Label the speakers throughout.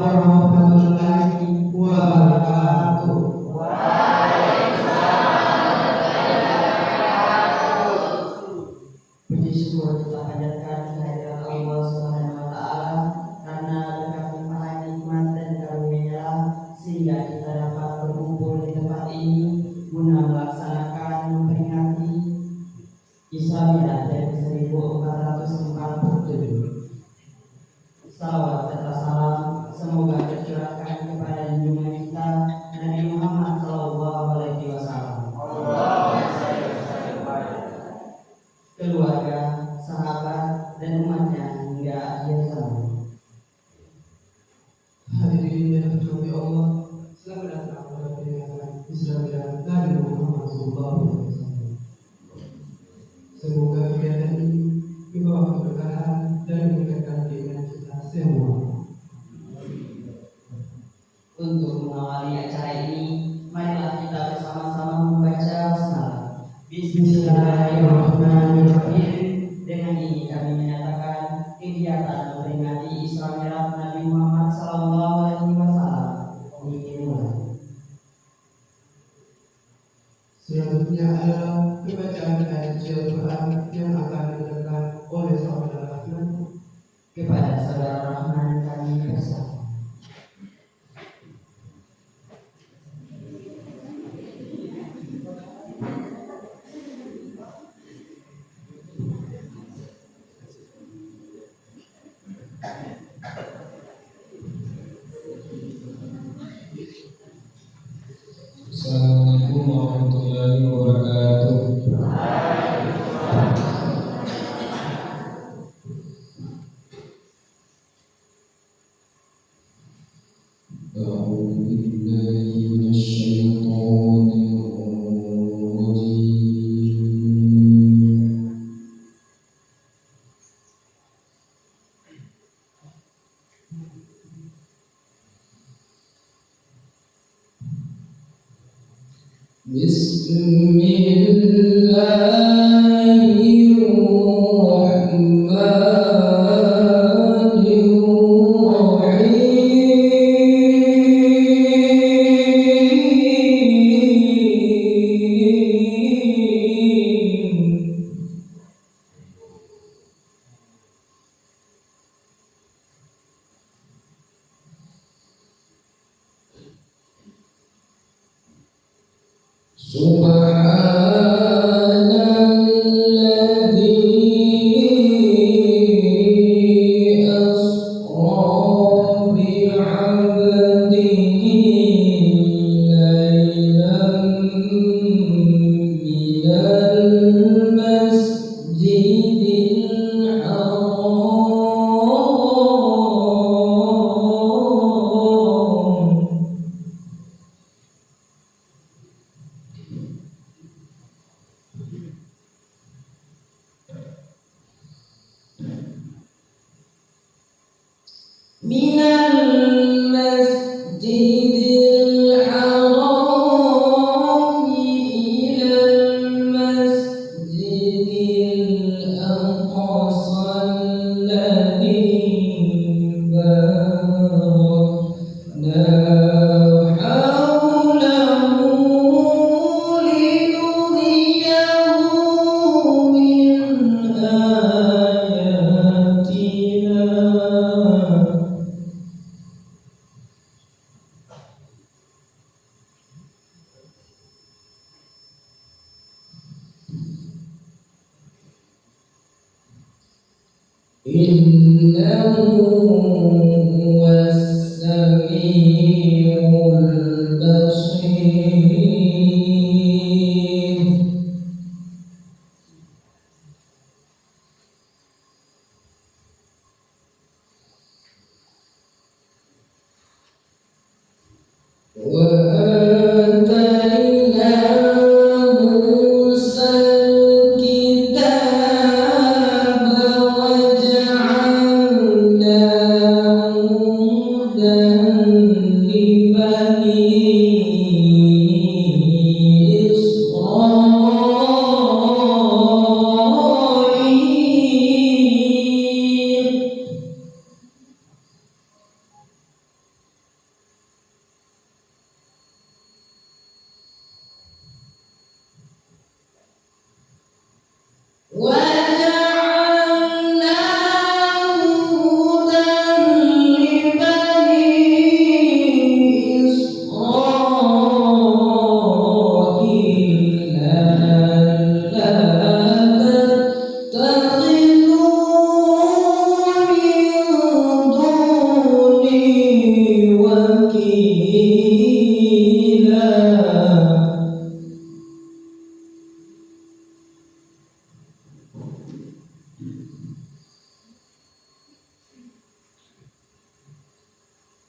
Speaker 1: warahmatullahi wabarakatuh. Puji syukur kita panjatkan kehadirat Allah Subhanahu wa Ta'ala karena berkat limpahan nikmat dan karunia sehingga kita dapat berkumpul di tempat ini guna melaksanakan memperingati Isra Mi'raj dari 1447. Salawat serta salam semoga tercurahkan kepada junjungan kita Nabi Muhammad SAW, keluarga, sahabat, dan umatnya hingga akhir zaman. Hadirin yang dirahmati Allah, selamat datang pada peringatan Isra Mi'raj Nabi Muhammad SAW. Semoga kegiatan ini membawa keberkahan dan meningkatkan keimanan kita semua. Untuk mengawali acara ini, marilah kita bersama-sama membaca basmalah. Bismillahirrahmanirrahim. Dengan ini kami menyatakan kegiatan memperingati Isra Mi'raj Nabi Muhammad SAW dimulai. Selanjutnya adalah pembacaan ayat suci Al-Quran yang akan dibacakan oleh saudara Rahman. Kepada saudara Rahman kami persilakan.
Speaker 2: Assalamualaikum warahmatullahi wabarakatuh. A'udzu billahi minasyaitonir rajim.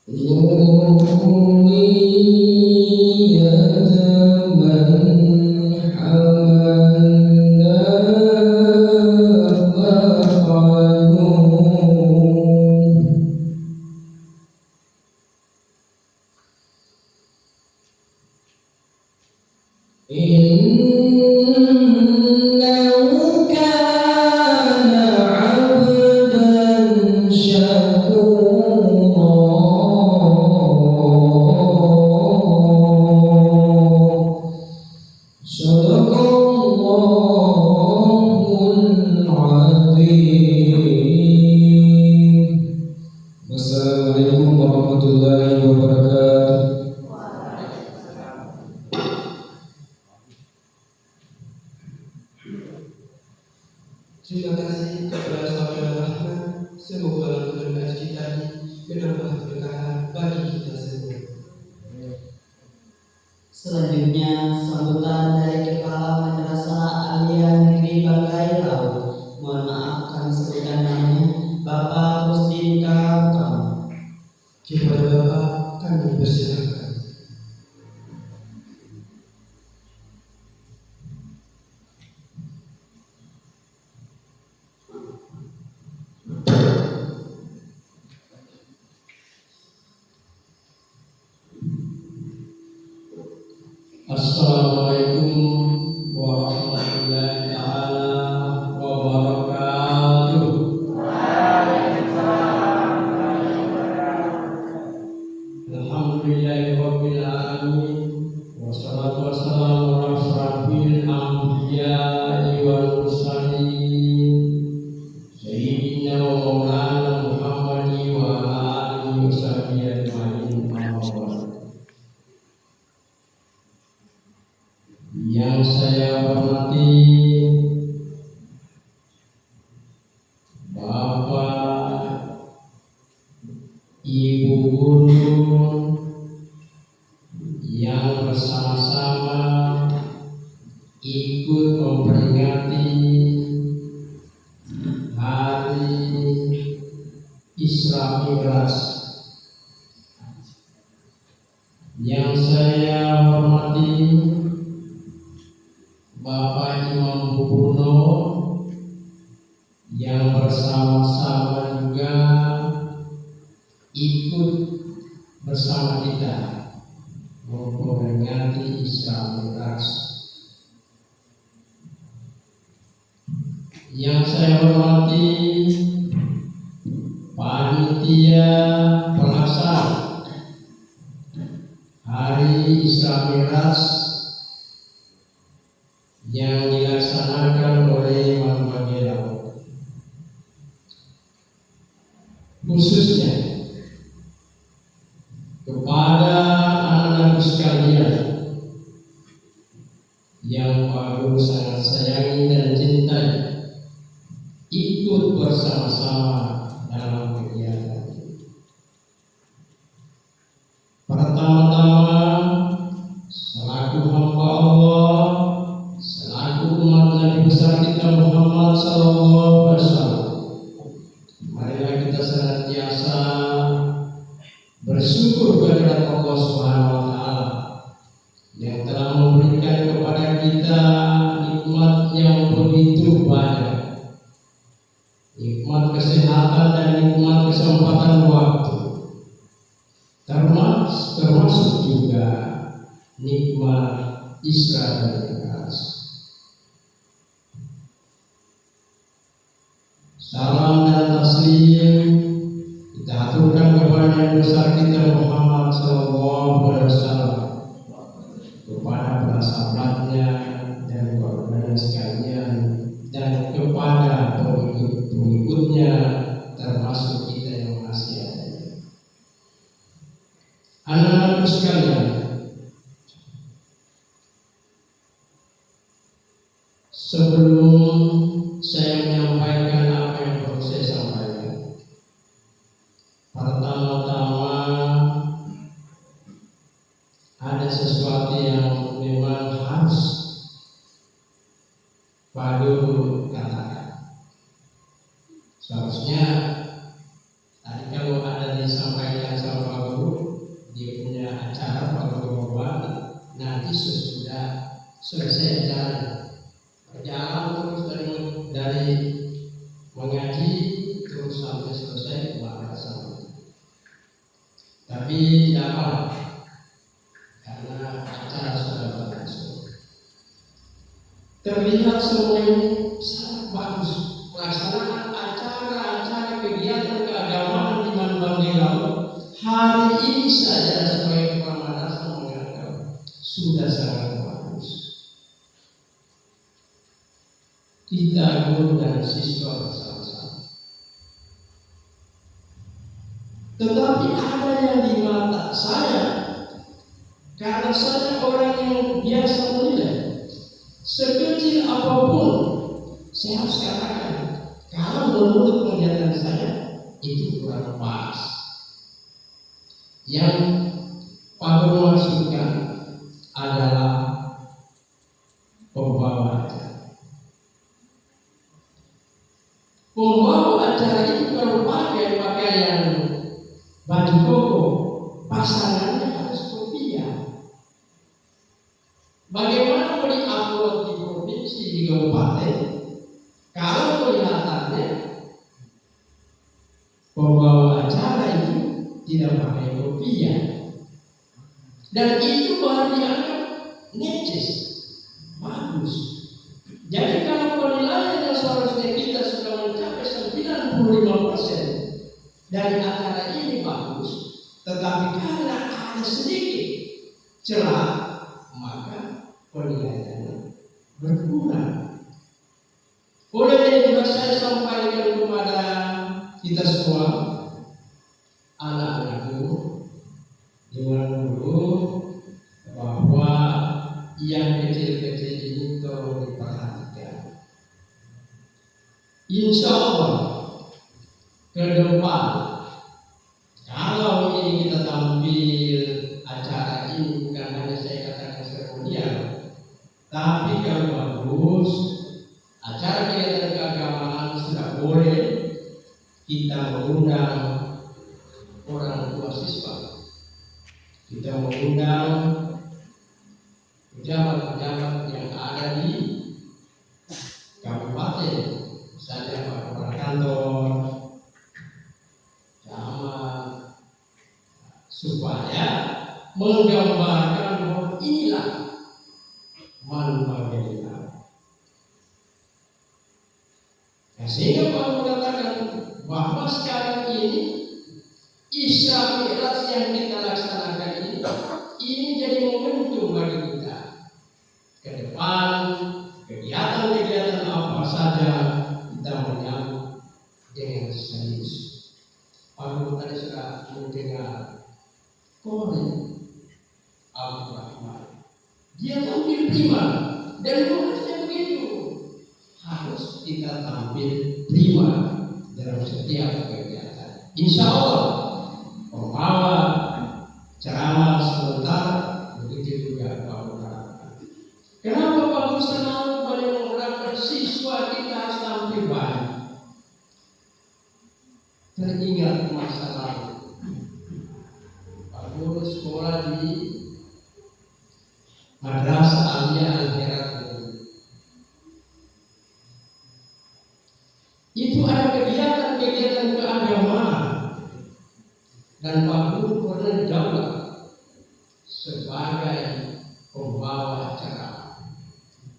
Speaker 2: Wassalamualaikum warahmatullahi wabarakatuh.
Speaker 3: Terima kasih kepada saudara Rahman. Semoga Tuhan kita ini menambah berkah bagi kita semua.
Speaker 1: Selanjutnya sambutan dari Kepala Madrasah Aliyah Negeri Banggai Laut. Mohon maaf kami sebutkan namanya, Bapak Rusdin Kaukam.
Speaker 3: Kepada Bapak kami persilakan.
Speaker 2: Assalamualaikum warahmatullahi taala wabarakatuh. Alhamdulillahirabbil alamin wassalatu wassalamu ala asyrafil anbiya'i wal mursalin sayyidina wa maulana Muhammadin wa ala alihi washabihi ajmain. Yang saya hormati Bapak, Ibu guru yang bersama-sama ikut memperingati Hari Isra Mi'raj. Yang saya hormati Bapak Imam Bubuno yang bersama-sama juga ikut bersama kita memperingati Isra Mi'raj. Yang saya hormati panitia pelaksana Hari Isra Mi'raj yang dilaksanakan oleh Imam Banggai Laut, khususnya kepada anak-anak sekalian yang Pak Guru sangat sayangi dan cintai, ikut bersama-sama dalam kegiatan ini. Pertama-tama, selaku hamba Allah, selaku umat Nabi besar kita Muhammad sallallahu alaihi wasallam, marilah kita senantiasa bersyukur kepada Allah Subhanahu wa taala yang telah memberikan kepada kita nikmat yang begitu banyak. Nikmat kesehatan dan nikmat kesempatan waktu. Termasuk juga nikmat Isra dan Mi'raj. Salam dan taslim kita aturkan kepada Nabi besar kita Muhammad sallallahu alaihi wasallam, kepada para sahabatnya dan keluarga sekalian, dan kepada pengikut-pengikutnya termasuk kita yang masih ada. Anak-anak sekalian, sebelum saya menyampaikan apa yang perlu saya sampaikan, pertama-tama ada sesuatu yang memang harus Pak Guru katakan. Seharusnya tadi kalau ada disampaikan sama Pak Guru, selesai berjalan terus dari mengaji terus sampai selesai maka sama. Tapi tidak apa, karena acara sudah berlangsung. Terlihat semua ini sangat bagus. Pelaksanaan acara-acara kegiatan keagamaan di Mandailing hari ini saja sebagai kepala madrasah menganggap sudah sangat bagus. Kita guru dan siswa bersama-sama. Tetapi ada yang di mata saya, karena saya orang yang biasa menilai, sekecil apapun saya harus katakan kalau menurut penglihatan saya itu kurang pas. Yang Pak Guru maksudkan adalah pembawa acara. Pembawa acara itu kalau pakai pakaian baju koko, pasangannya harus kopiah. Bagaimana mau diupload di provinsi, di kabupaten, kalau kelihatannya pembawa acara itu tidak pakai kopiah, dan itu baru dianggap necis, bagus. Jadi kalau penilaian yang seharusnya kita sudah mencapai 95% dari acara ini bagus, tetapi karena ada sedikit celah, maka penilaiannya berkurang. Oleh itu saya sampaikan kepada kita semua, anak-anakku, dengan dulu bahwa yang kecil-kecil ini tolong diperhatikan. Insya Allah ke depan kalau ini kita tampil acara ini bukan hanya saya katakan seremonial, tapi kalau bagus acara kegiatan keagamaan sudah boleh kita mengundang orang tua siswa, kita mengundang pejabat-pejabat yang ada di kabupaten, misalnya Pak Kepala Kantor, camat, supaya menggambarkan bahwa inilah Mandailing. Sehingga Pak mengatakan bahwa sekarang ini Isra Mi'raj yang kita laksanakan ini jadi momentum bagi kita ke depan. Kegiatan-kegiatan apa saja kita menyambut dengan serius. Pak Guru tadi sudah mendengar Koril Abdul Rahman, dia tampil prima dan harusnya begitu. Harus kita tampil prima dalam setiap kegiatan. Insya Allah pembawa ceramah sebentar, begitu juga Pak Guru. Kenapa Pak Guru selalu banyak mengharapkan siswa kita harus tampil baik? Teringat masa lalu Pak Guru sekolah di Madrasah Aliyah Al-Herat. Itu ada kegiatan-kegiatan keagamaan, dan Pak Guru pernah dijauh sebagai pembawa acara.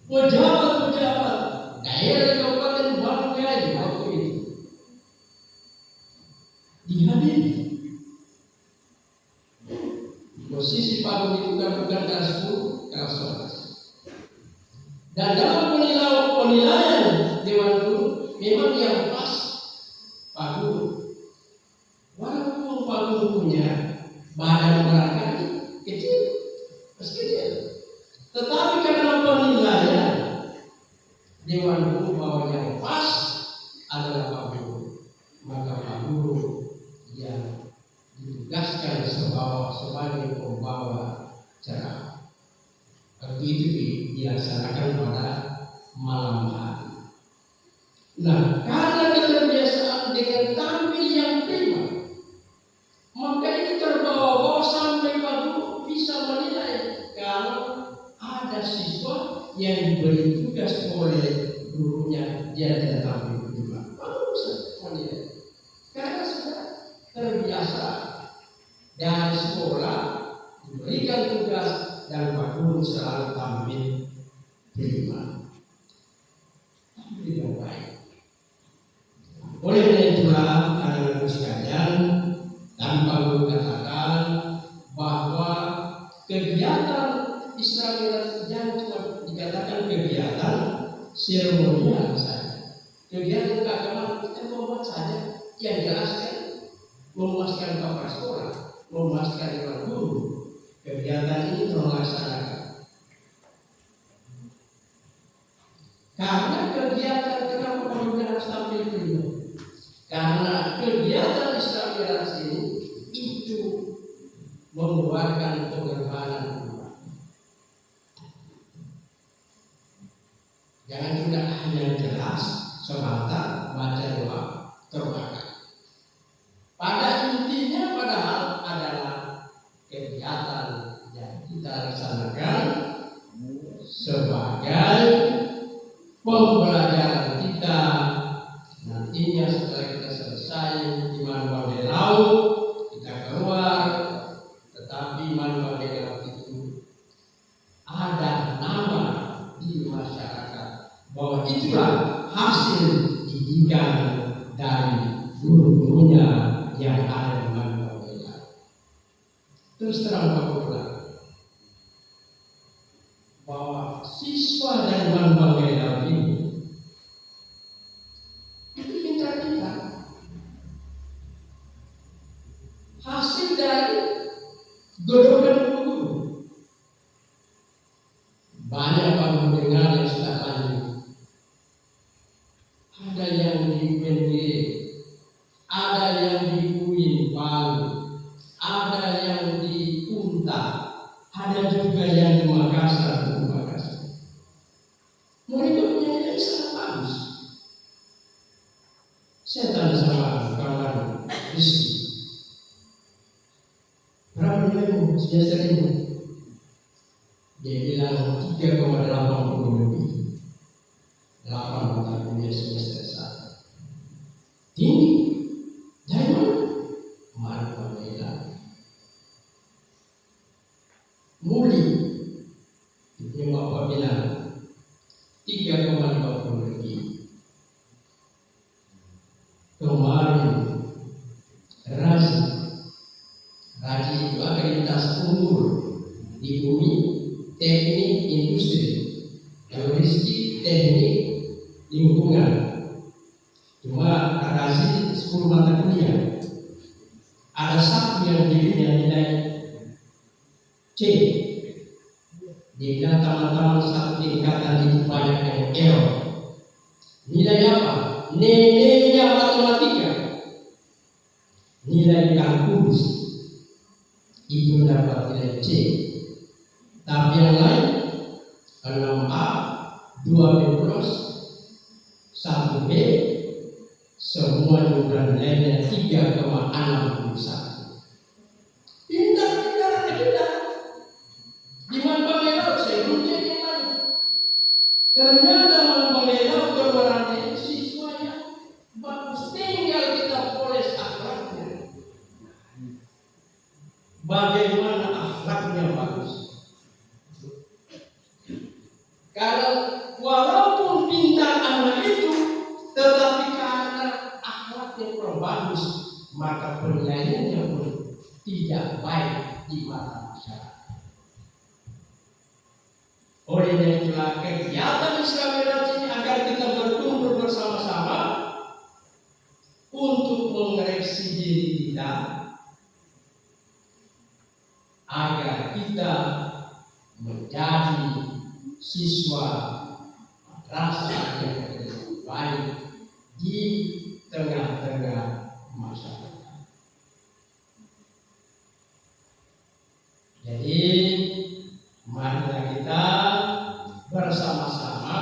Speaker 2: Pejabat-pejabat daerah Kabupaten Banggai waktu itu dihadiri. Posisi Pak Guru itu bukan kelas 10, kelas 11. Dan dalam penilaian Dewan Guru memang yang pas Pak Guru. Walaupun Pak Guru punya badan barangkali kecil, tetapi karena penilaian Dewan Guru bahwa yang pas adalah Pak Guru, maka Pak Guru yang ditugaskan sebagai pembawa ceramah. Waktu itu dilaksanakan pada malam hari. Nah, karena keterbiasaan dengan tampil yang prima, maka itu terbawa-bawa sampai Pak Guru bisa menilai kalau ada siswa yang diberi tugas oleh gurunya dia tidak tampil prima. Bagus menilai. Karena sudah terbiasa dari sekolah diberikan tugas dan Pak Guru selalu tampil prima. Tampil yang baik. Oleh karena itulah anak-anak sekalian, tanpa Guru katakan bahwa kegiatan Israel yang cuma dikatakan kegiatan seremonial saja, kegiatan keagamaan kita membuat saja yang jelaskan, memuaskan kepala sekolah, memuaskan kepala guru. Kegiatan ini terlaksanakan karena kegiatan kenapa kemudian harus tampil prima? Karena kegiatan Israel ini itu mengeluarkan pengorbanan. Jangan tidak hanya jelas semata baca doa terbakar. Pada intinya padahal adalah kegiatan yang kita laksanakan sebagai pembelajaran kita nantinya setelah kita selesai iman bagai laut kita keluar, tetapi iman bagai laut itu ada nama di masyarakat bahwa itulah hasil didikan dari guru-gurunya yang ada di Manbawela. Terus terang Bapak bahwa siswa dari Manbawela ini itu pintar-pintar. Hasil dari godongan guru. Banyak Bapak mendengar yang sudah lanjut. Ada yang di UND, ada yang di UIN Palu, ada yang di Unta, ada juga yang di Makassar. Mereka punya nilai sangat bagus. Saya tanya sama kawan Rizky, berapa nilaimu semester ini? Dia bilang 3,80 lebih. 8 mata kuliah semester 1. Tinggi. Dari mana? Manbawela. Muli. Itu yang Bapak bilang 3,50 lebih. Kemarin Raji itu akreditasi unggul di bumi teknik industri, logistik teknik lingkungan. Cuma Razi 10 mata kuliah. Ada satu yang dirinya nilai C. Dia bilang teman-teman satu tingkatan itu banyak yang error. Nilai apa? Neneknya matematika. Nilai kalkulus itu dapat nilai C. Tapi yang lain 6A, 2B plus, 1B, semua jumlah nilainya 3,61. Pintar-pintar kita. Di Manbawela saya belum jadi yang lain. Ternyata Manbawela berwarna siswanya bagus, tinggal kita poles akhlaknya. Bagaimana akhlaknya bagus? Kalau walaupun pintar anak itu, tetapi karena akhlaknya kurang bagus, maka penilaiannya pun tidak baik di mata masyarakat. Oleh karena itulah kegiatan Israel ini agar kita berkumpul bersama-sama untuk mengoreksi diri kita, agar kita menjadi siswa madrasah yang lebih baik di tengah-tengah masyarakat. Jadi marilah kita bersama-sama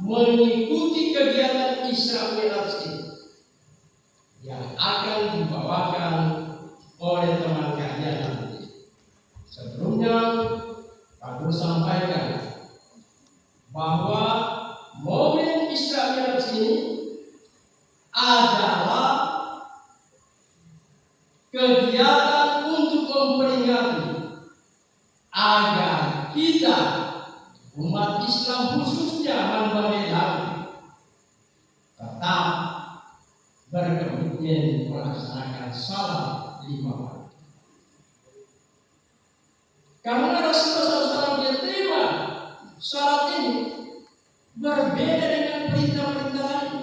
Speaker 2: mengikuti kegiatan Isra Mi'raj ini yang akan dibawakan oleh teman kalian nanti. Sebelumnya Pak Guru sampaikan memperingati agar kita umat Islam khususnya hamba Ilahi tetap berkomitmen melaksanakan salat 5 waktu. Karena Rasulullah SAW dia terima salat ini berbeda dengan perintah-perintah lain.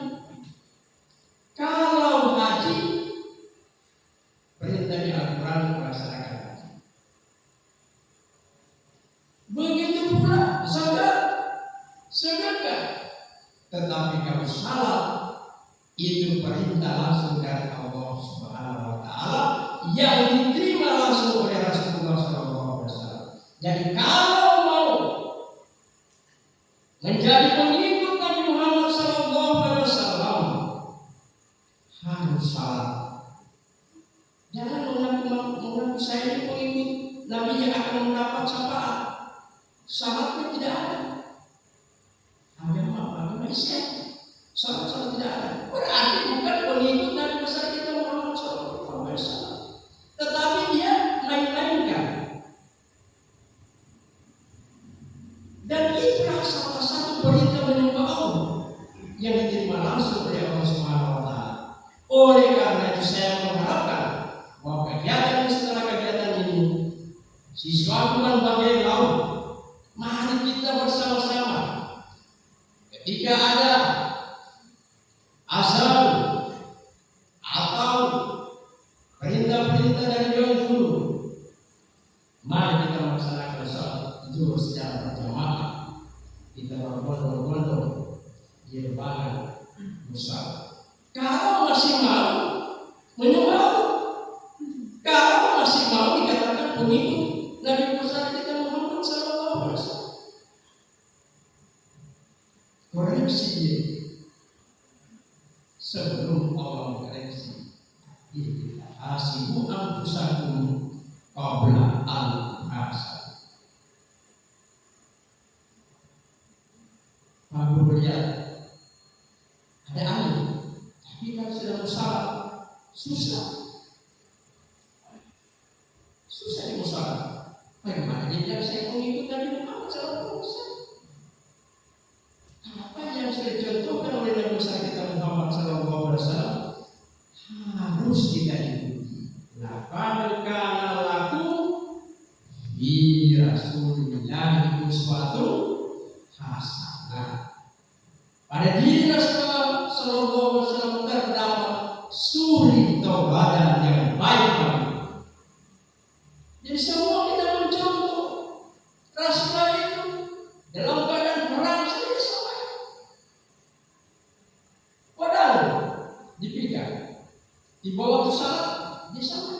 Speaker 2: Kalau haji, perintahnya Al-Quran melaksanakan haji. Begitu pula zakat, sedekah. Tetapi kalau salat itu perintah langsung dari Allah Subhanahu wa taala yang diterima langsung oleh Rasulullah SAW. Jadi kalau mau menjadi pengikut Nabi Muhammad SAW harus salat. Jangan mengaku saya ini pengikut Nabi yang akan mendapat syafaat. Salatnya tidak ada. Agama Islam. Salat tidak ada. Berarti bukan pengikut Nabi besar kita Muhammad SAW. Tetapi dia main-mainkan. Dan itulah salah satu perintah menyembah Allah yang diterima langsung oleh Allah Subhanahu wa taala. Oleh karena itu saya mengharapkan bahwa kegiatan setelah kegiatan ini siswa bukan bagai laut. Mari kita bersama-sama ketika ada azan atau perintah-perintah dari yang dulu, mari kita melaksanakan salat zuhur secara berjamaah. Kita berbondong-bondong di depan musala. Kalau masih mau menyembah, kalau masih mau dikatakan pengikut Nabi besar kita Muhammad SAW, koreksi dia sebelum Allah koreksi. Hasibu anfusakum qabla al-hasab. Aku melihat ada air, tapi kalau sudah musalah susah di musalah. Bagaimana dia saya mengikut Nabi Muhammad SAW? Apa yang sudah dicontohkan oleh Nabi besar kita Muhammad SAW harus kita ikuti. Laqad kana lakum fi Rasulillahi uswatun hasanah. Pada diri Rasulullah SAW terdapat suri tauladan yang baik. Jadi semua kita mencontoh Rasulullah itu dalam keadaan perang saja sama. Padahal dipegang, dibawa ke salat, dia sama.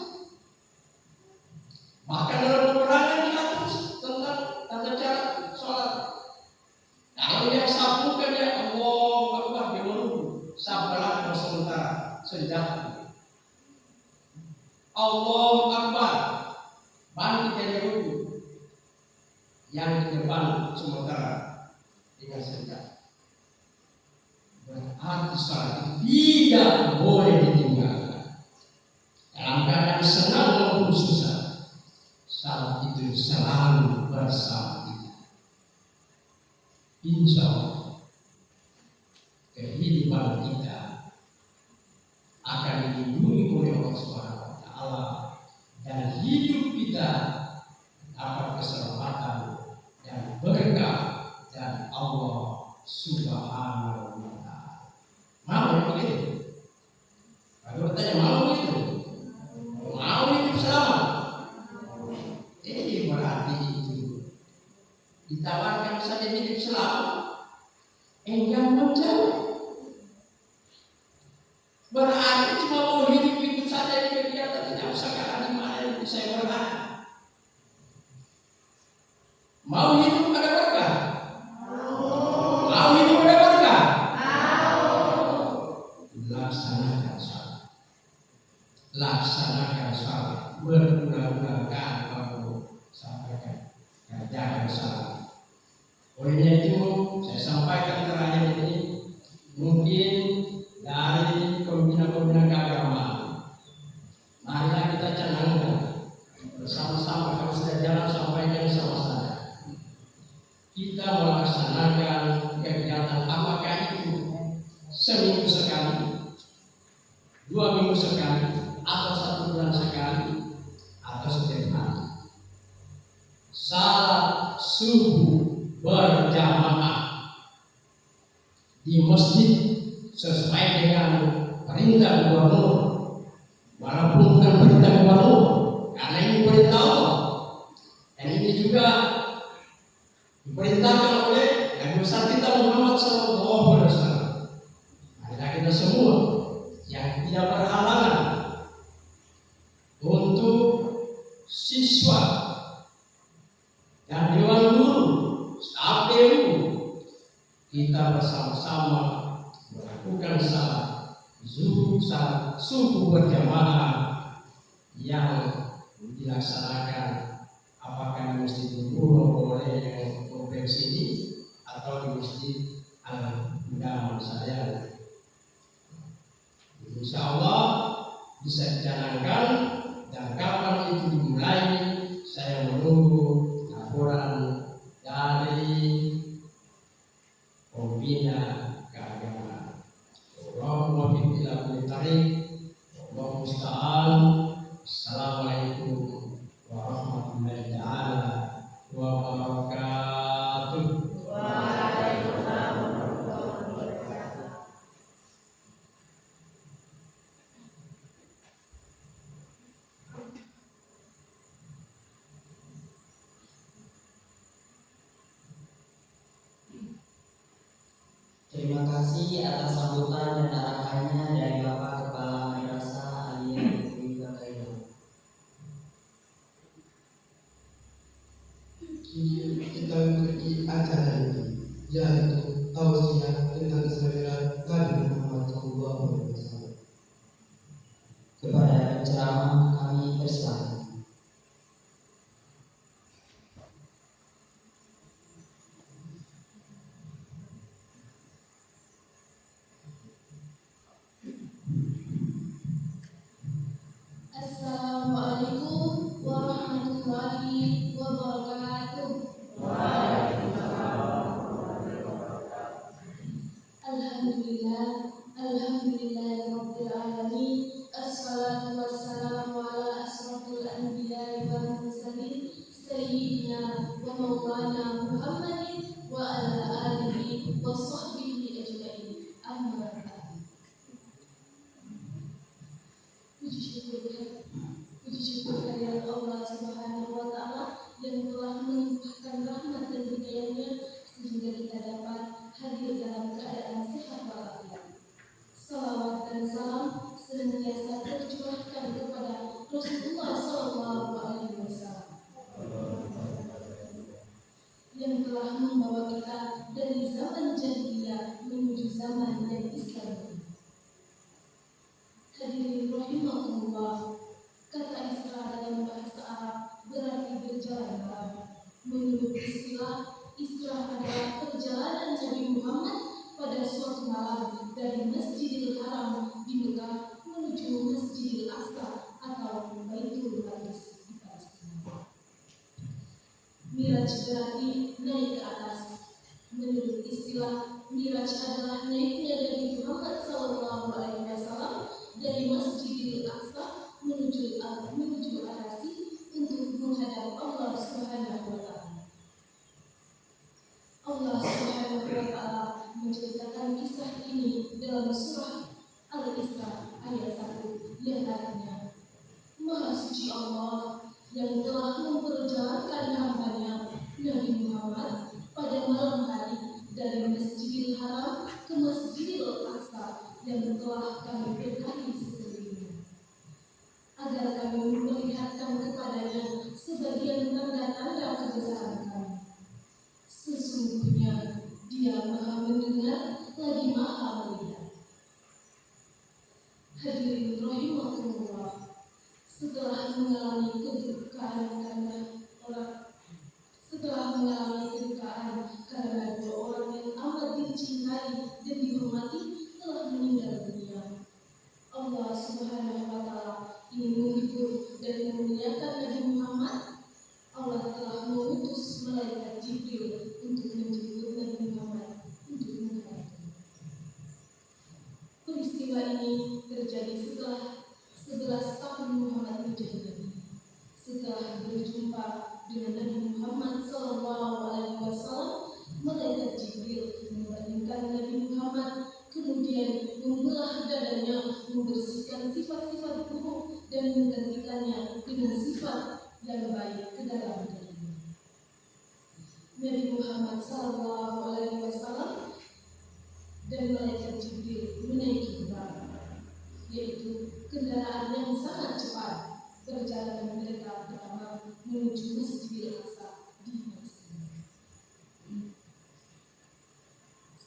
Speaker 2: Bahkan dalam peperangan diatur tentang tata cara sholat. Kalau dia sapukan dia Allah Akbar, dia menunggu sabalah sementara senjata. Allah Akbar, bangkit dari ruku. Yang di depan sementara dengan senjata. Berarti salat tidak boleh ditinggalkan. Dalam keadaan senang maupun susah, salat itu selalu bersama kita. Insya Allah kehidupan kita akan dilindungi oleh Allah Subhanahu wa taala dan hidup kita dapat keselamatan dan berkah dan Allah Subhanahu wa taala. Mau begitu? Kalau bertanya mau begitu? Mau hidup selamat? Ini berarti itu ditawarkan saja hidup selamat, enggan menjawab. Berarti cuma mau hidup itu saja di kegiatan, tidak usah kalah di mana itu saya bertahan. Mau hidup ada berkah? Mau hidup ada berkah? Laksanakan salat. Laksanakan salat. Berulang-ulangkan kamu sampaikan. Kerjakan salat. Oleh itu saya sampaikan terakhir ini, mungkin dari pembina-pembina keagamaan, marilah kita canangkan bersama. subuh berjamaah di masjid sesuai dengan perintah gubernur. Walaupun bukan perintah gubernur, karena ini perintah Allah. Dan ini juga diperintahkan oleh Nabi besar kita Muhammad SAW. Adalah kita semua yang tidak berhalangan untuk siswa dan dewan guru, staf DU, kita bersama-sama melakukan salat subuh berjamaah yang dilaksanakan apakah di Masjid Nurul oleh yang kompleks ini atau di Masjid Al-Huda saya. Insya Allah bisa dijalankan, dan kapan itu dimulai saya menunggu laporan dari pembina keagamaan. Allahumma bi'ila tarik, Allah musta'an. Assalamualaikum warahmatullahi ta'ala wabarakatuh.
Speaker 4: Waalaikumsalam warahmatullahi wabarakatuh.
Speaker 1: Terima kasih atas sambutan dan arahannya dari Bapak Kepala Madrasah Aliyah Negeri Bakailo.
Speaker 3: Kita memiliki acara ini, yaitu tausiah tentang kesabaran Nabi Muhammad SAW.
Speaker 1: Kepada penceramah kami persilakan.
Speaker 4: Assalamualaikum warahmatullahi wabarakatuh. Alhamdulillah, alhamdulillahirabbil alamin. Assalatu wassalamu ala asrofil anbiya'i wal mursalin sayyidina wa maulana Muhammadin wa ala alihi wa sahbihi ajma'in. Amma ba'd. Puji syukur kehadirat Allah Subhanahu wa Ta'ala yang telah melimpahkan rahmat dan hidayahnya sehingga kita dapat hadir dalam keadaan sehat walafiat. Salawat dan salam senantiasa tercurahkan kepada Rasulullah SAW yang telah membawa kita dari zaman jahiliyah menuju zaman yang Islam. Hadirin rahimahullah, kata Isra dalam bahasa Arab berarti berjalan. Menurut istilah, Isra adalah perjalanan Nabi Muhammad pada suatu malam dari Masjidil Haram di Mekah menuju Masjidil Aqsa atau Baitul Maqdis di Palestina. Miraj berarti naik ke atas. Menurut istilah, Miraj adalah naiknya Nabi Muhammad SAW dari Masjidil Aqsa menuju Al-Arasy untuk menghadap Allah Subhanahu wa Ta'ala. Allah Subhanahu wa Ta'ala menceritakan kisah ini dalam surah Al-Isra ayat 1 yang artinya, Maha Suci Allah yang telah memperjalankan hamba-Nya Nabi Muhammad pada malam hari dari Masjidil Haram ke Masjidil Aqsa yang telah kami berkahi sekelilingnya, agar kami memperlihatkan kepadanya sebagian tanda-tanda kebesaran kami. Sesungguhnya Dia Maha mendengar lagi Maha melihat. Hadirin rahimahullah, setelah mengalami kedukaan karena dua orang yang amat dicintai dan dihormati telah meninggal dunia, Allah Subhanahu wa Ta'ala ingin menghibur dan memuliakan Nabi Muhammad. Allah telah mengutus malaikat Jibril untuk menjemput Nabi Muhammad untuk menghadapnya. Peristiwa ini terjadi setelah 11 tahun Muhammad menjadi nabi. Setelah berjumpa dengan Nabi Muhammad SAW yang baik ke dalam dirinya. Nabi Muhammad SAW dan malaikat Jibril menaiki Buraq, yaitu kendaraan yang sangat cepat. Perjalanan mereka pertama menuju Masjidil Aqsa di Palestina.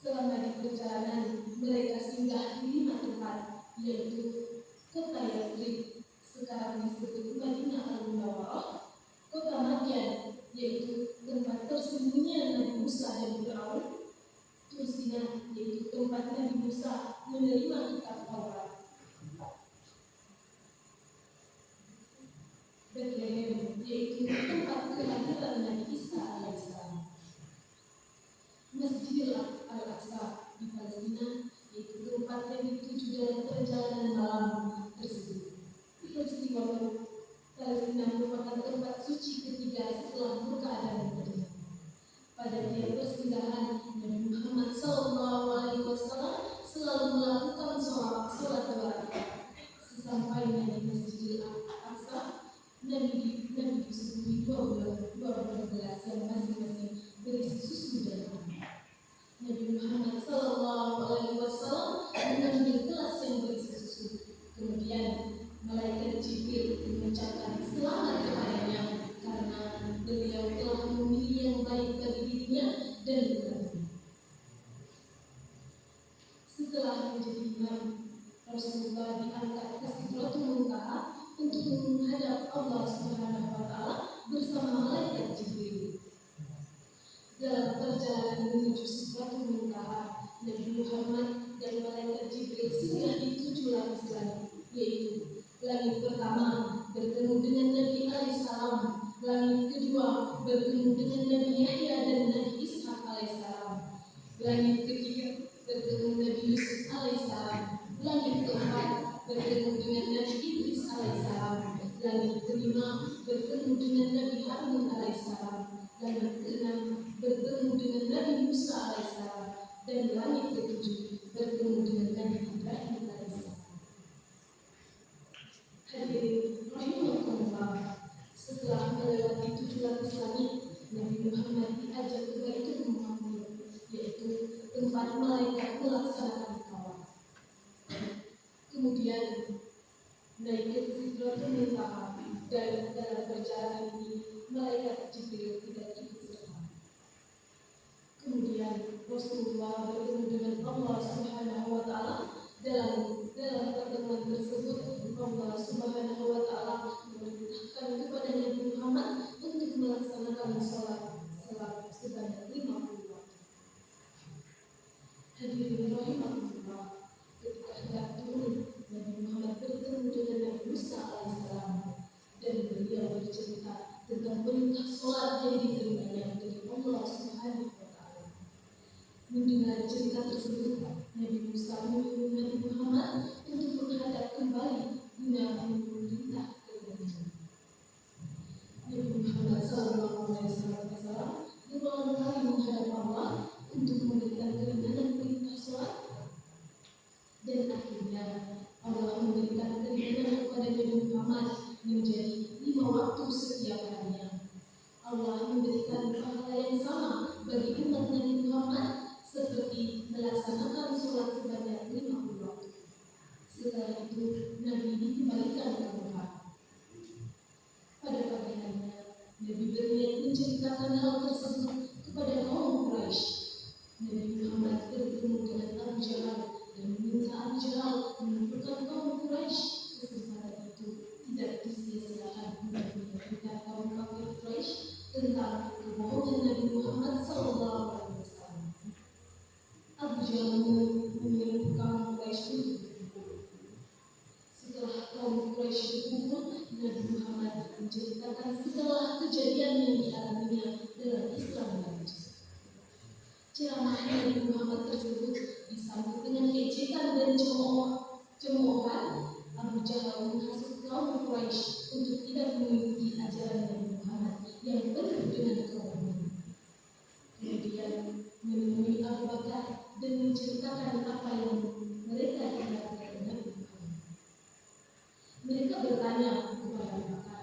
Speaker 4: Selama di perjalanan, mereka singgah di 5 tempat, yaitu kota Yathrib, sekarang disebut Madinah Al-Munawwarah, kota Madian, yaitu tempat tersembunyian Nabi Musa dan Fir'aun, Tursina, yaitu tempat Nabi Musa menerima kitab Taurat, Bethlehem, yaitu tempat kelahiran Nabi Isa alaihissalam, Masjidil Al-Aqsa di Palestina, yaitu tempat yang dituju dalam perjalanan malam tersebut. Peristiwa Palestina merupakan tempat suci ketiga setelah Mekah dan Madinah. Pada tiap persinggahan, Nabi Muhammad SAW selalu melakukan sholat tarawih. Sesampainya di Masjidil Aqsa, Nabi disuguhi 12 gelas yang masing-masing berisi susu dan air. Nabi Muhammad SAW mengambil gelas yang berisi susu. Kemudian malaikat Jibril mengucapkan selamat kepadanya karena beliau telah memilih yang baik bagi dirinya dan umatnya. Setelah menjadi imam, Rasulullah diangkat ke Sidratul Muntaha untuk menghadap Allah Subhanahu wa Ta'ala bersama malaikat Jibril. Dalam perjalanan menuju Sidratul Muntaha, Nabi Muhammad dan malaikat Jibril singgah di 7 lapis langit, yaitu langit pertama bertemu dengan Nabi alaihissalam, langit kedua bertemu dengan Nabi Yahya dan Nabi Ishaq alaihissalam, langit ketiga bertemu Nabi Yusuf alaihissalam, langit keempat bertemu dengan Nabi Idris alaihissalam, langit kelima bertemu dengan Nabi Harun alaihissalam, langit keenam bertemu dengan Nabi Musa alaihissalam, dan langit ketujuh bertemu dengan Nabi Ibrahim alaihissalam. Hadirin rahimakumullah, setelah melewati 7 lapis langit, Nabi Muhammad diajak ke Baitul Ma'mur, yaitu tempat malaikat melaksanakan tawaf. Kemudian naik ke Sidratul Muntaha, dan dalam perjalanan ini malaikat Jibril tidak ikut serta. Kemudian Rasulullah bertemu dengan Allah Subhanahu wa Ta'ala. Dalam pertemuan tersebut, Allah Subhanahu wa Ta'ala memerintahkan kepada Nabi Muhammad untuk melaksanakan sholat sebanyak 50 waktu. Hadirin rahimakumullah, ketika hendak turun, Nabi Muhammad bertemu dengan Nabi Musa alaihissalam, dan beliau bercerita tentang perintah sholat yang diterimanya dari Allah Subhanahu wa Ta'ala. Mendengar cerita tersebut, Nabi Musa menyuruh Nabi Muhammad untuk menghadap kembali guna memerintah kebenaran. Nabi Muhammad SAW berulang kali menghadap Allah untuk memberikan keringanan perintah sholat, dan akhirnya Allah memberikan keringanan kepada Nabi Muhammad menjadi 5 waktu setiap harinya. Allah memberikan pahala yang sama bagi umat Nabi Muhammad seperti melaksanakan sholat sebanyak 50 waktu. Setelah itu Nabi dikembalikan ke Mekah. Pada pagi harinya, Nabi berniat menceritakan hal tersebut kepada kaum Quraisy. Nabi Muhammad bertemu dengan Abu Jahal dan meminta Abu Jahal mengumpulkan kaum Quraisy. Kesempatan itu tidak disia-siakan untuk menyampaikan kaum kafir Quraisy tentang kebohongan Nabi Muhammad SAW. Abu Jahal menyuruh kaum Quraisy untuk berkumpul. Setelah kaum Quraisy berkumpul, Nabi Muhammad menceritakan segala kejadian yang dialaminya dalam Islam dan ceramah Nabi Muhammad tersebut disambut dengan ejekan dan cemoohan. Abu Jahal menghasut kaum Quraisy untuk tidak mengikuti ajaran Nabi Muhammad yang penuh dengan kebohongan. Kemudian menemui Abu Bakar dan menceritakan apa yang mereka dengar dari Nabi Muhammad. Mereka bertanya kepada Abu Bakar,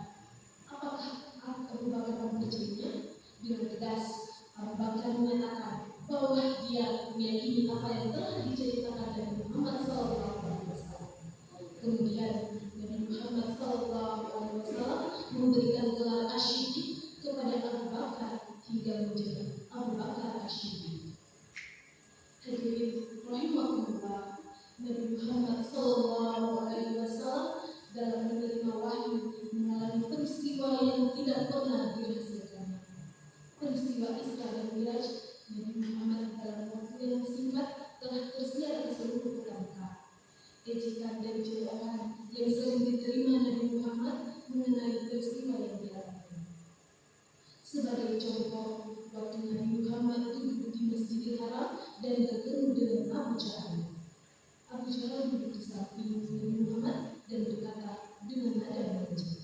Speaker 4: apakah memberikan gelar Asy-Siddiq kepada Abu Bakar hingga menjadi Abu Bakar Asy-Siddiq. Hadirin rahimahullah, Nabi Muhammad SAW dalam menerima wahyu mengalami peristiwa yang tidak pernah dirahasiakan. Peristiwa Isra dan Mi'raj, Nabi Muhammad dalam waktu yang singkat telah tersiar ke seluruh kota Mekah. Ejekan dan celaan yang sering diterima Nabi Muhammad mengenai peristiwa yang dialami. Sebagai contoh, waktu Nabi Muhammad duduk di Masjidil Haram dan bertemu dengan Abu Jahal. Abu Jahal duduk di samping Nabi Muhammad dan berkata dengan nada menguji,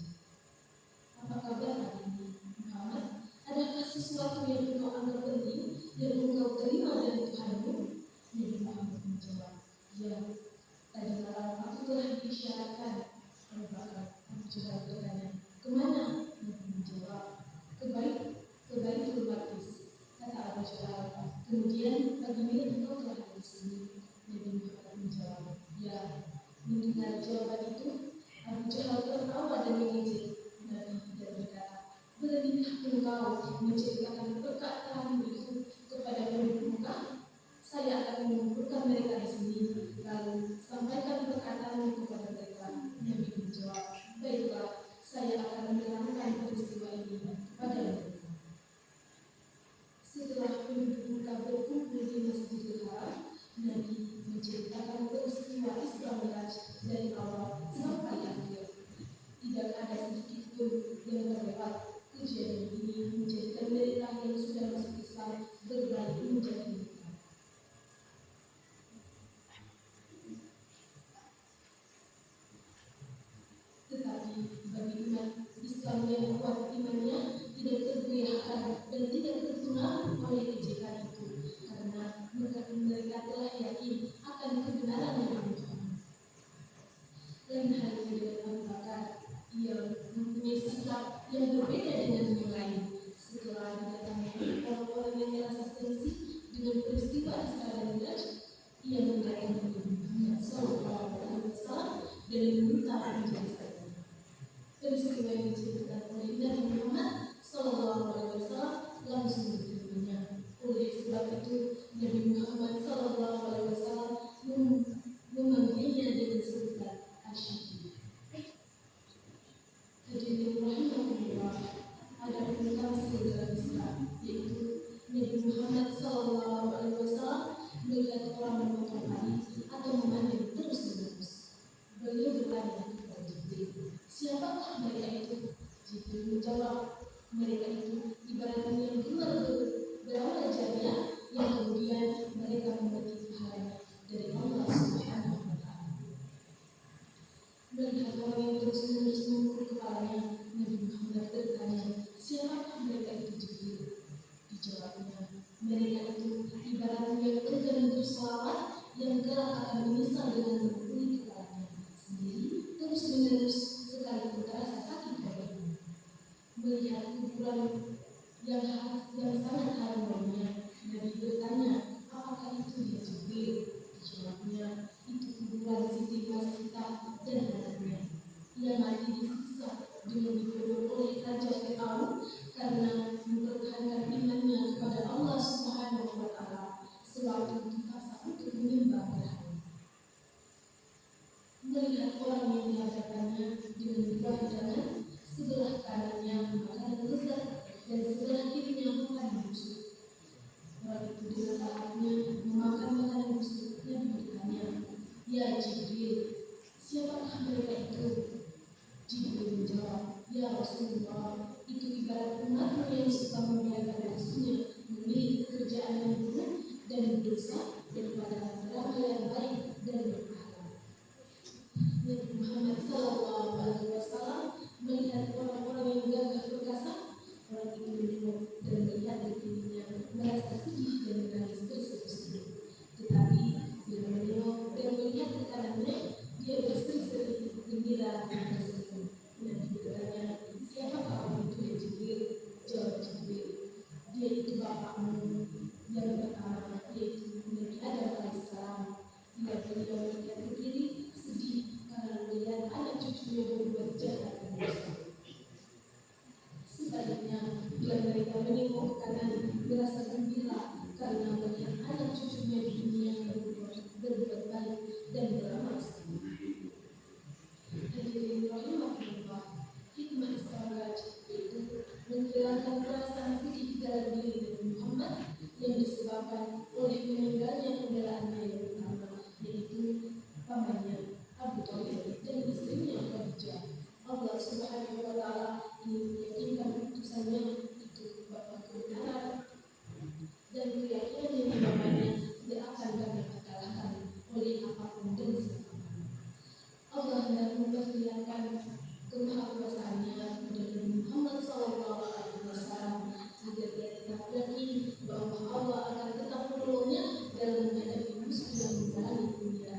Speaker 4: "Apa kabar hari ini, Muhammad? Adakah sesuatu yang engkau anggap penting yang engkau terima dari Tuhanmu?" Nabi Muhammad menjawab, "Ya, tadi malam aku telah diisyaratkan." Abu Jahal bertanya, "Kemana?" Nabi menjawab, ke Baitul Maqdis." Kata Abu Jahal, "Kemudian bagaimana engkau telah di sini?" Nabi Muhammad menjawab, "Ya." Mendengar jawaban itu, Abu Jahal tertawa dan mengejek Nabi dan berkata, "Beranikah engkau menceritakan perkataan itu kepada penduduk Mekah? Saya akan mengumpulkan mereka di sini, lalu sampaikan perkataan kepada mereka." Nabi menjawab, "Baiklah, saya akan menerangkan peristiwa ini kepada mereka." Setelah penduduk Mekah berkumpul di Masjidil Haram, Nabi menceritakan peristiwa Isra Mi'raj dari awal sampai akhir. Tidak ada sedikit pun yang terlewat. Kejadian ini menjadikan mereka yang sudah masuk Islam berbalik menjadi murtad. Tetapi bagi umat Islam yang kuat imannya, tidak tergoyahkan dan tidak terpengaruh oleh ejekan itu, karena mereka telah yakin akan kebenaran yang Muhammad. Lain halnya dengan Abu Bakar, ia mempunyai sikap yang berbeda dengan yang lain. Setelah didatangi orang-orang yang merasa sensi dengan peristiwa Isra dan Mi'raj, ia mendatangi Nabi Muhammad SAW dan meminta menjadi saksi. Peristiwa yang diceritakan oleh Nabi Muhammad SAW langsung diterimanya. Oleh sebab itu, Nabi Muhammad SAW memanggilnya dengan sebutan Asy-Siddiq. Hadirin rahimahullah, ada pengungkapan dalam Islam, yaitu Nabi Muhammad SAW melihat orang memotong padi atau memanen terus-menerus. Beliau bertanya kepada Jibril, "Siapakah mereka itu?" Jibril menjawab, "Mereka itu ibarat yang berawal jariah yang kemudian mereka memetik pahalanya dari Allah Subhanahu wa Ta'ala." Melihat orang yang terus-menerus memukul kepalanya, Nabi Muhammad bertanya, "Siapakah mereka itu, Jibril?" Dijawabnya, "Mereka itu ibarat yang enggan berselawat yang kelak akan menyesal dengan memukuli kepalanya sendiri terus-menerus sekalipun terasa sakit badannya." Melihat kuburan yang sangat harum baunya, Nabi bertanya, "Apakah itu ya Jibril?" Dijawabnya, "Itu kuburan Siti Masita dan anaknya. Ia mati disiksa dengan digodok oleh Raja Fir'aun karena mempertahankan imannya kepada Allah Subhanahu wa Ta'ala sewaktu dipaksa untuk menyembah berhala." Melihat orang yang dihadapannya dengan dua hidangan, sebelah kanannya makanan lezat dan sebelah kirinya makanan busuk. Orang itu dengan lahapnya memakan makanan busuk. Nabi bertanya, "Ya Jibril, siapakah mereka itu?" Jibril menjawab, "Ya Rasulullah, itu ibarat umatmu yang suka membiarkan nafsunya memiliki pekerjaan yang buruk dan berdosa daripada beramal yang baik dan berpahala." Nabi Muhammad SAW melihat orang-orang yang gagah perkasa. Orang itu menengok dan melihat di dirinya, merasa sedih dan menangis terseduh-seduh. Tetapi bila menengok dan melihat ke kanannya, dia berseri-seri gembira dan tersenyum. Nabi bertanya, "Siapakah orang itu ya Jibril?" Jawab Jibril, "Dia itu bapakmu yang pertama, yaitu Nabi Adam alaihissalam." Bila beliau melihat ke kiri, sedih karena melihat anak cucunya berbuat jahat dan dosa. dan mereka menengok ke kanan merasa gembira karena melihat anak cucunya di dunia berbuat baik dan beramal saleh. Hadirin rahimahullah, hikmah Isra itu menghilangkan perasaan sedih dalam diri Nabi Muhammad yang disebabkan oleh meninggalnya kendaraannya yang pertama, yaitu pamannya Abu Thalib dan istrinya Khadijah. Allah Subhanahu wa Ta'ala ingin meyakinkan utusannya itu bapak kebenaran dan keyakinan yang namanya tidak akan dapat dikalahkan oleh apapun dan siapapun. Allah hendak memperlihatkan kemahakuasaannya kepada Nabi Muhammad SAW agar dia tetap yakin bahwa Allah akan tetap menolongnya dalam menghadapi musuh yang berani dunia.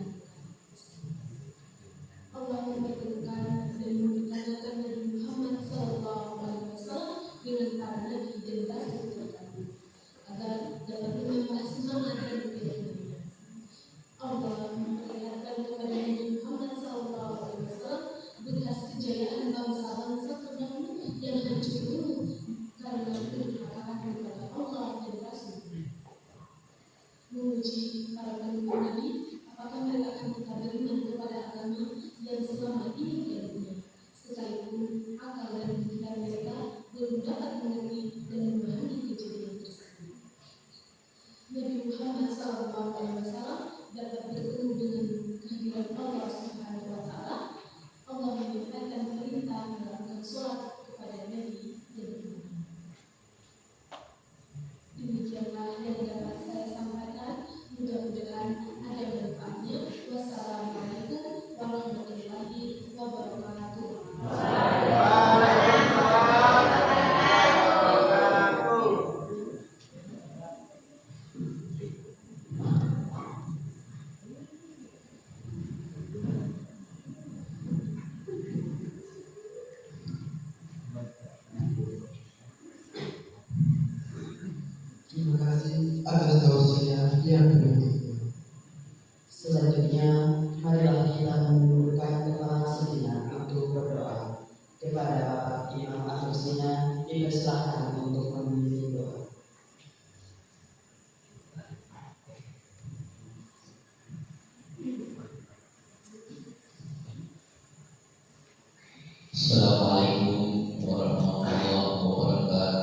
Speaker 4: Allah mempertemukan dan mempertanyakan Nabi Muhammad SAW dengan para nabi dan rasul tertentu agar dapat menambah semangat dan keyakinannya. Allah memperlihatkan kepada Nabi Muhammad SAW bekas kejayaan bangsa-bangsa terdahulu yang hancur dulu karena berdurhaka kepada Allah dan Rasul. Menguji para pendukung Nabi, apakah mereka akan tetap beriman kepada agama yang selama ini dia punya, sekalipun akal dan pikiran mereka belum dapat mengerti dan memahami kejadian tersebut. Nabi Muhammad SAW dapat bertemu dengan kehadiran Allah Subhanahu wa Ta'ala. Allah menyampaikan perintah melakukan sholat kepada Nabi dan Muhammad. Demikianlah yang dapat saya sampaikan. Mudah-mudahan ada manfaatnya. Wassalamualaikum warahmatullahi wabarakatuh.
Speaker 3: Terima kasih atas tausiah yang penuh.
Speaker 1: Selanjutnya, marilah kita mengundurkan kepala sejenak untuk berdoa. Kepada Bapak Imam Akhirusina dipersilahkan untuk memimpin doa.
Speaker 2: Assalamualaikum warahmatullahi wabarakatuh.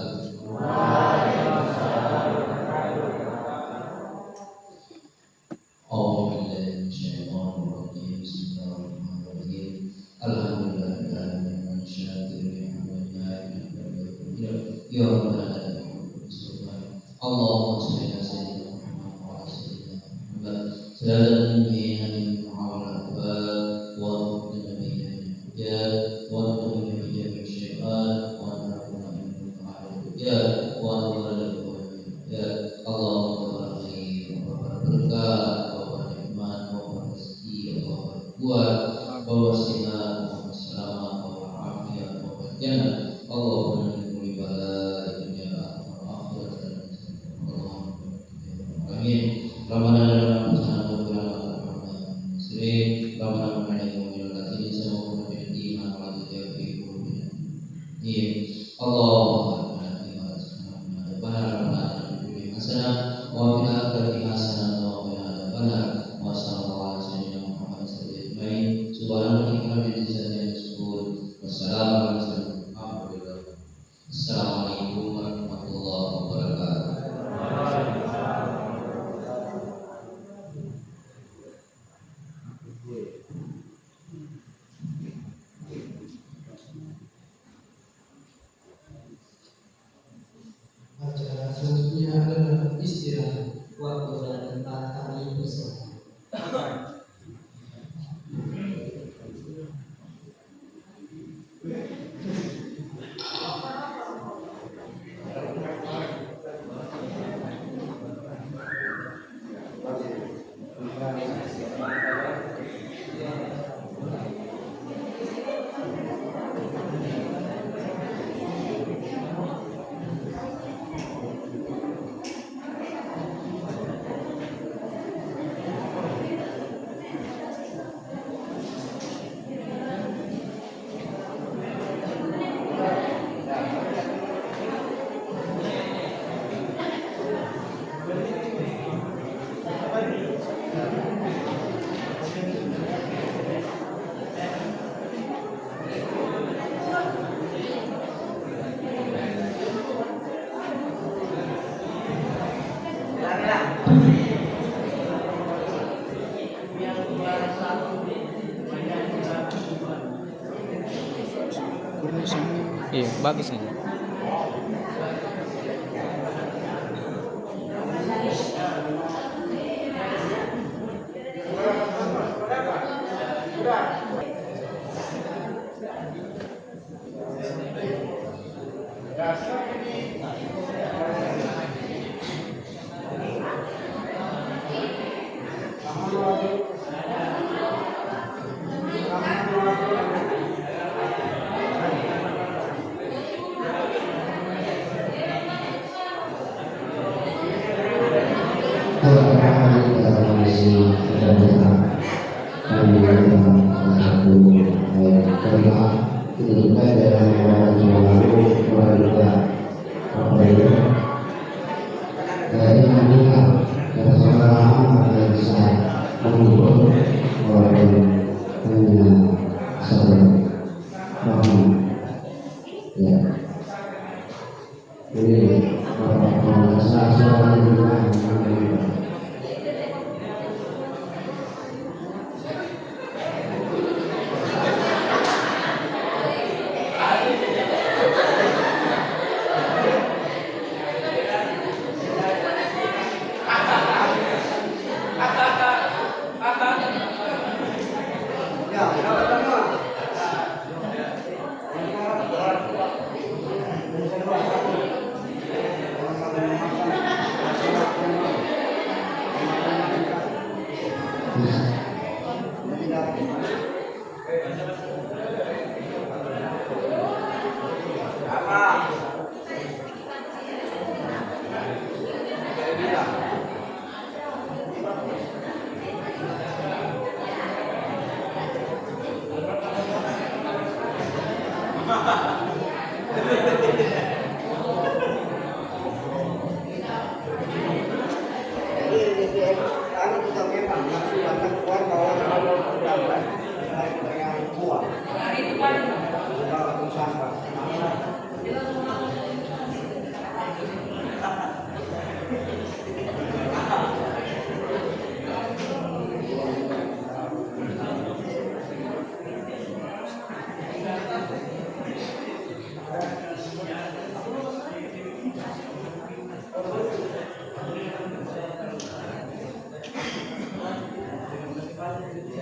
Speaker 2: Assalamualaikum warahmatullahi wabarakatuh.
Speaker 3: Acara selanjutnya adalah istirahat.
Speaker 1: Waktu dan tempat kami bersama.
Speaker 5: Iya, bagus nih.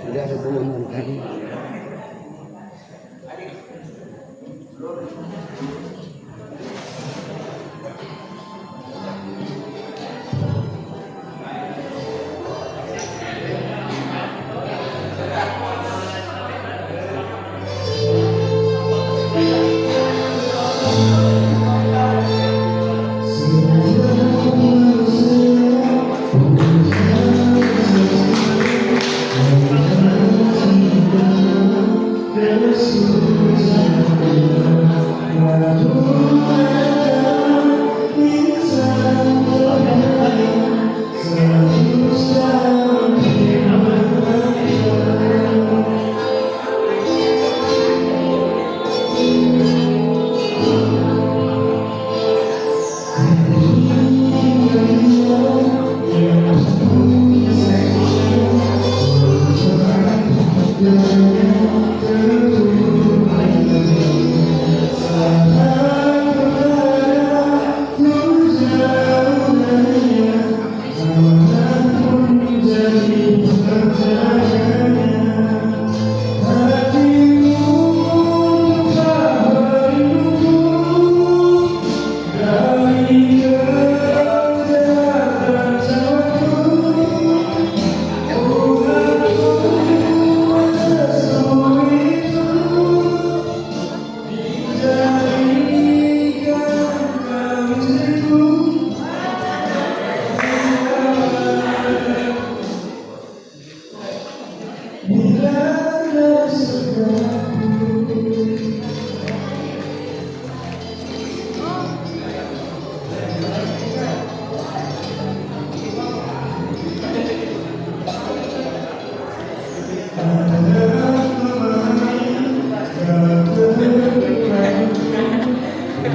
Speaker 6: Tidak ada hubungan kan?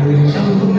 Speaker 3: Thank you.